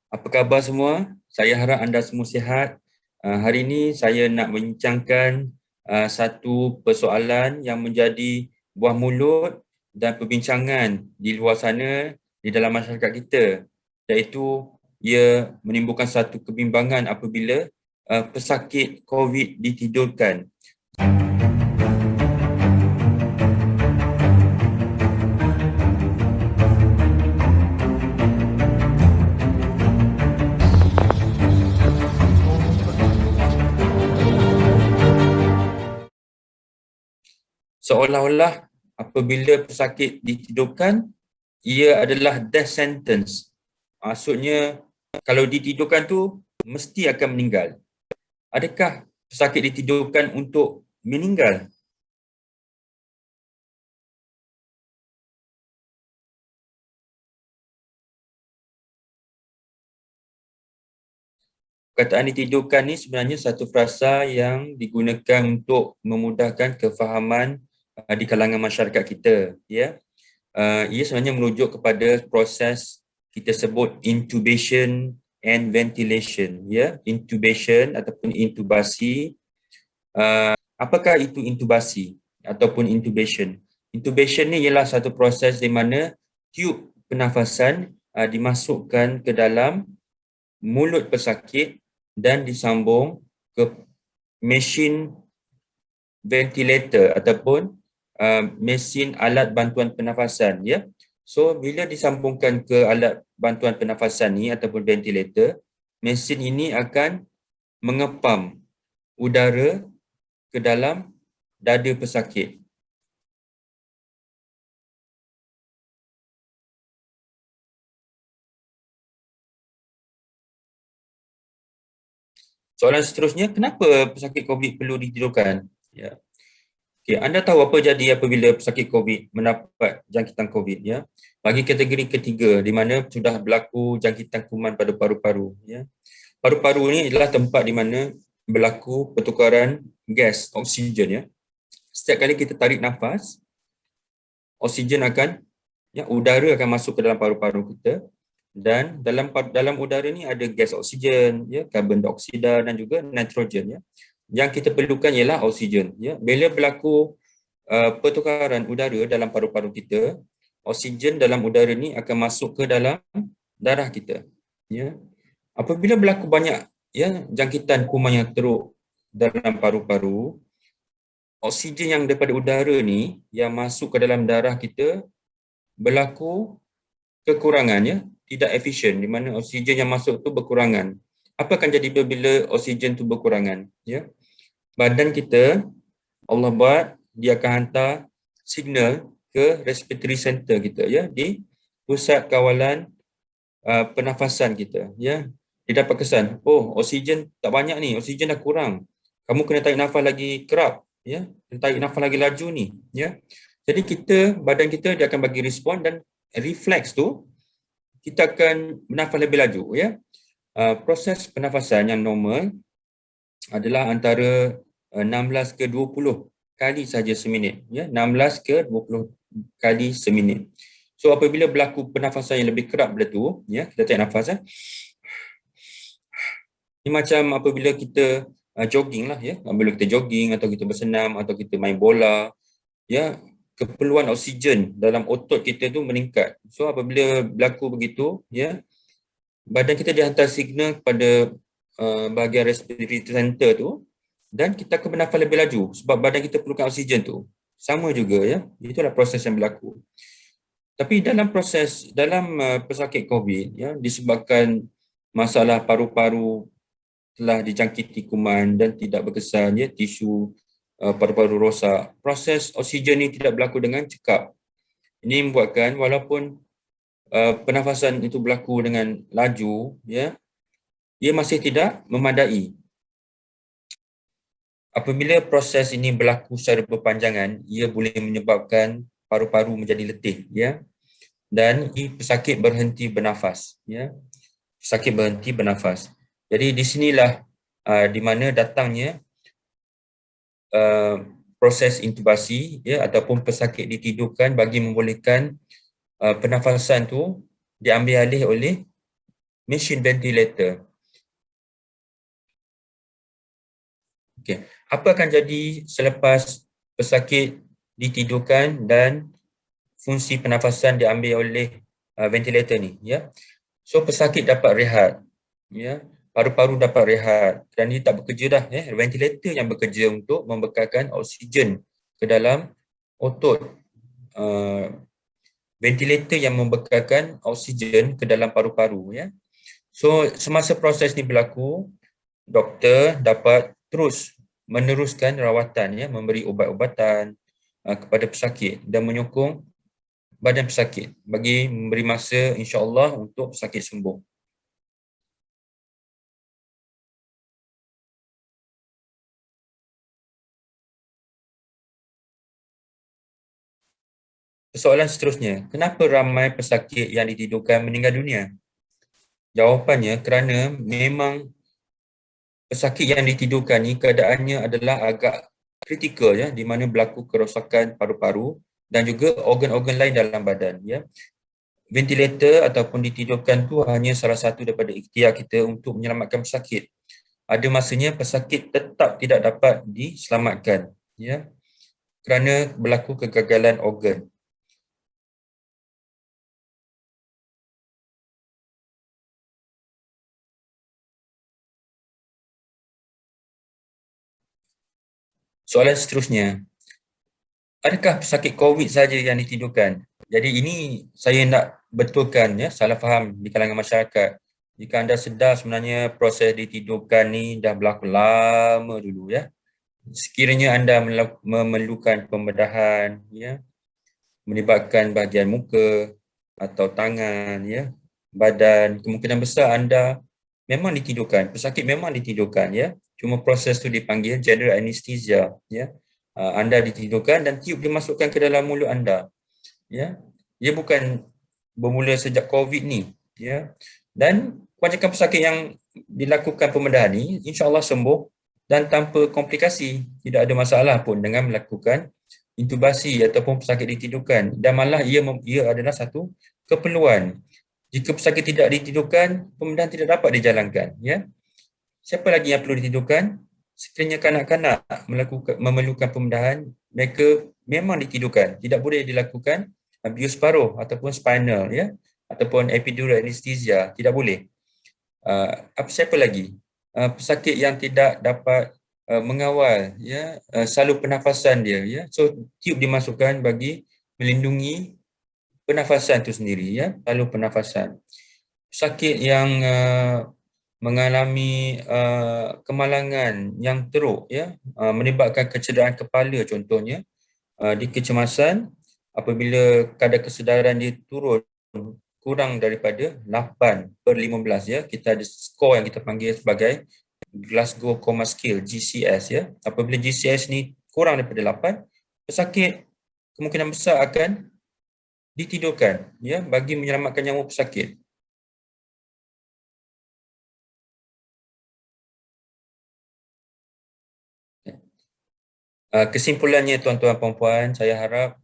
Apa khabar semua? Saya harap anda semua sihat. Hari ini saya nak membincangkan satu persoalan yang menjadi buah mulut dan perbincangan di luar sana di dalam masyarakat kita, iaitu ia menimbulkan satu kebimbangan apabila pesakit COVID ditidurkan. Seolah-olah apabila pesakit ditidurkan, ia adalah death sentence. Maksudnya kalau ditidurkan tu mesti akan meninggal. Adakah pesakit ditidurkan untuk meninggal? Perkataan ditidurkan ni sebenarnya satu frasa yang digunakan untuk memudahkan kefahaman di kalangan masyarakat kita. Ya, ia sebenarnya merujuk kepada proses kita sebut intubation and ventilation. Ya, intubation ataupun intubasi. Apakah itu intubasi ataupun intubation? Intubation ni ialah satu proses di mana tube pernafasan dimasukkan ke dalam mulut pesakit dan disambung ke mesin ventilator ataupun mesin alat bantuan pernafasan, ya. So bila disambungkan ke alat bantuan pernafasan ni ataupun ventilator, mesin ini akan mengepam udara ke dalam dada pesakit. Soalan seterusnya, kenapa pesakit COVID perlu ditidurkan? Ya. Okay, anda tahu apa jadi apabila pesakit COVID mendapat jangkitan COVID, ya? Bagi kategori ketiga di mana sudah berlaku jangkitan kuman pada paru-paru, ya. Paru-paru ni adalah tempat di mana berlaku pertukaran gas oksigen, ya. Setiap kali kita tarik nafas, oksigen akan, ya, udara akan masuk ke dalam paru-paru kita, dan dalam udara ni ada gas oksigen, ya, karbon dioksida dan juga nitrogen, ya. Yang kita perlukan ialah oksigen, ya. Bila berlaku pertukaran udara dalam paru-paru kita, oksigen dalam udara ni akan masuk ke dalam darah kita, ya. Apabila berlaku banyak, ya, jangkitan kuman yang teruk dalam paru-paru, oksigen yang daripada udara ni yang masuk ke dalam darah kita berlaku kekurangannya, tidak efisien, di mana oksigen yang masuk tu berkurangan. Apa akan jadi bila oksigen tu berkurangan? Ya, badan kita, Allah buat, dia akan hantar signal ke respiratory center kita, ya, di pusat kawalan pernafasan kita, ya. Dia dapat kesan, oh, oksigen tak banyak ni, oksigen dah kurang. Kamu kena tarik nafas lagi kerap, ya. Kena tarik nafas lagi laju ni, ya. Jadi badan kita dia akan bagi respon, dan refleks tu kita akan bernafas lebih laju, ya. Proses pernafasan yang normal adalah antara 16 ke 20 kali saja seminit, ya. 16 ke 20 kali seminit. So apabila berlaku pernafasan yang lebih kerap daripada tu, ya, kita tarik nafas, ya. Ini macam apabila kita jogging lah, ya. Apabila kita jogging atau kita bersenam atau kita main bola, ya, keperluan oksigen dalam otot kita tu meningkat. So apabila berlaku begitu, ya, badan kita dihantar signal kepada bahagian respiratory center tu, dan kita akan bernafas lebih laju sebab badan kita perlukan oksigen tu. Sama juga, ya. Itulah proses yang berlaku. Tapi dalam pesakit COVID, ya, disebabkan masalah paru-paru telah dijangkiti kuman dan tidak berkesan, ya, tisu paru-paru rosak, proses oksigen ini tidak berlaku dengan cekap. Ini membuatkan walaupun pernafasan itu berlaku dengan laju, ya, ia masih tidak memadai. Apabila proses ini berlaku secara berpanjangan, ia boleh menyebabkan paru-paru menjadi letih, ya, dan pesakit berhenti bernafas, ya. Pesakit berhenti bernafas. Jadi di sinilah di mana datangnya proses intubasi, ya, ataupun pesakit ditidurkan bagi membolehkan pernafasan tu diambil alih oleh machine ventilator. Okay. Apa akan jadi selepas pesakit ditidurkan dan fungsi pernafasan diambil oleh ventilator ni, ya? So pesakit dapat rehat, ya, paru-paru dapat rehat dan dia tak bekerja dah, ya. Ventilator yang bekerja untuk membekalkan oksigen ke dalam otot. Ventilator yang membekalkan oksigen ke dalam paru-paru, ya. So semasa proses ni berlaku, doktor dapat terus meneruskan rawatan, ya, memberi ubat-ubatan kepada pesakit dan menyokong badan pesakit bagi memberi masa insya-Allah untuk pesakit sembuh. Soalan seterusnya, kenapa ramai pesakit yang ditidurkan meninggal dunia? Jawapannya kerana memang pesakit yang ditidurkan ni keadaannya adalah agak kritikal, ya, di mana berlaku kerosakan paru-paru dan juga organ-organ lain dalam badan, ya. Ventilator ataupun ditidurkan tu hanya salah satu daripada ikhtiar kita untuk menyelamatkan pesakit. Ada masanya pesakit tetap tidak dapat diselamatkan, ya, kerana berlaku kegagalan organ. Soalan seterusnya, adakah pesakit COVID saja yang ditidurkan? Jadi ini saya nak betulkan, ya, salah faham di kalangan masyarakat. Jika anda sedar sebenarnya proses ditidurkan ni dah berlaku lama dulu, ya. Sekiranya anda memerlukan pembedahan, ya, melibatkan bahagian muka atau tangan, ya, badan, kemungkinan besar anda memang ditidurkan. Pesakit memang ditidurkan, ya. Cuma proses tu dipanggil general anesthesia, ya. Anda ditidurkan dan tiup dimasukkan ke dalam mulut anda, ya. Ia bukan bermula sejak COVID ni, ya. Dan kebanyakan pesakit yang dilakukan pembedahan ni insya-Allah sembuh dan tanpa komplikasi, tidak ada masalah pun dengan melakukan intubasi ataupun pesakit ditidurkan, dan malah ia adalah satu keperluan. Jika pesakit tidak ditidurkan, pembedahan tidak dapat dijalankan, ya. Siapa lagi yang perlu ditidurkan? Sekiranya kanak-kanak memerlukan pembedahan, mereka memang ditidurkan. Tidak boleh dilakukan biosparuh ataupun spinal, ya, ataupun epidural anesthesia, tidak boleh. Siapa lagi? Pesakit yang tidak dapat mengawal, ya, salur pernafasan dia, ya. So tiub dimasukkan bagi melindungi pernafasan itu sendiri, ya, salur pernafasan. Pesakit yang mengalami kemalangan yang teruk, ya, menyebabkan kecederaan kepala contohnya, dikecemasan apabila kadar kesedaran dia turun kurang daripada 8/15, ya, kita ada skor yang kita panggil sebagai Glasgow Coma Scale, GCS, ya. Apabila GCS ni kurang daripada 8, pesakit kemungkinan besar akan ditidurkan, ya, bagi menyelamatkan nyawa pesakit. Kesimpulannya tuan-tuan puan-puan, saya harap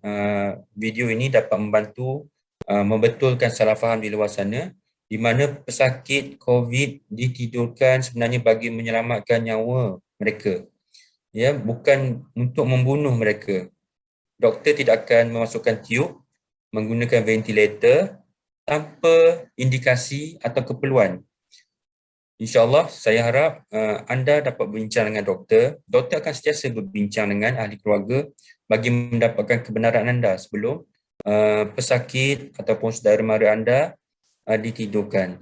video ini dapat membantu membetulkan salah faham di luar sana, di mana pesakit COVID ditidurkan sebenarnya bagi menyelamatkan nyawa mereka, ya, bukan untuk membunuh mereka. Doktor tidak akan memasukkan tiub menggunakan ventilator tanpa indikasi atau keperluan. InsyaAllah saya harap anda dapat berbincang dengan doktor. Doktor akan sentiasa berbincang dengan ahli keluarga bagi mendapatkan kebenaran anda sebelum pesakit ataupun saudara mara anda ditidurkan.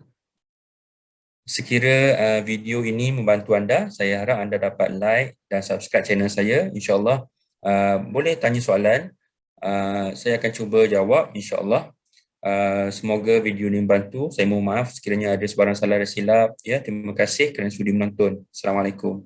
Sekira video ini membantu anda, saya harap anda dapat like dan subscribe channel saya. InsyaAllah boleh tanya soalan, saya akan cuba jawab insyaAllah. Semoga video ini membantu. Saya mohon maaf sekiranya ada sebarang salah dan silap, ya. Terima kasih kerana sudi menonton. Assalamualaikum.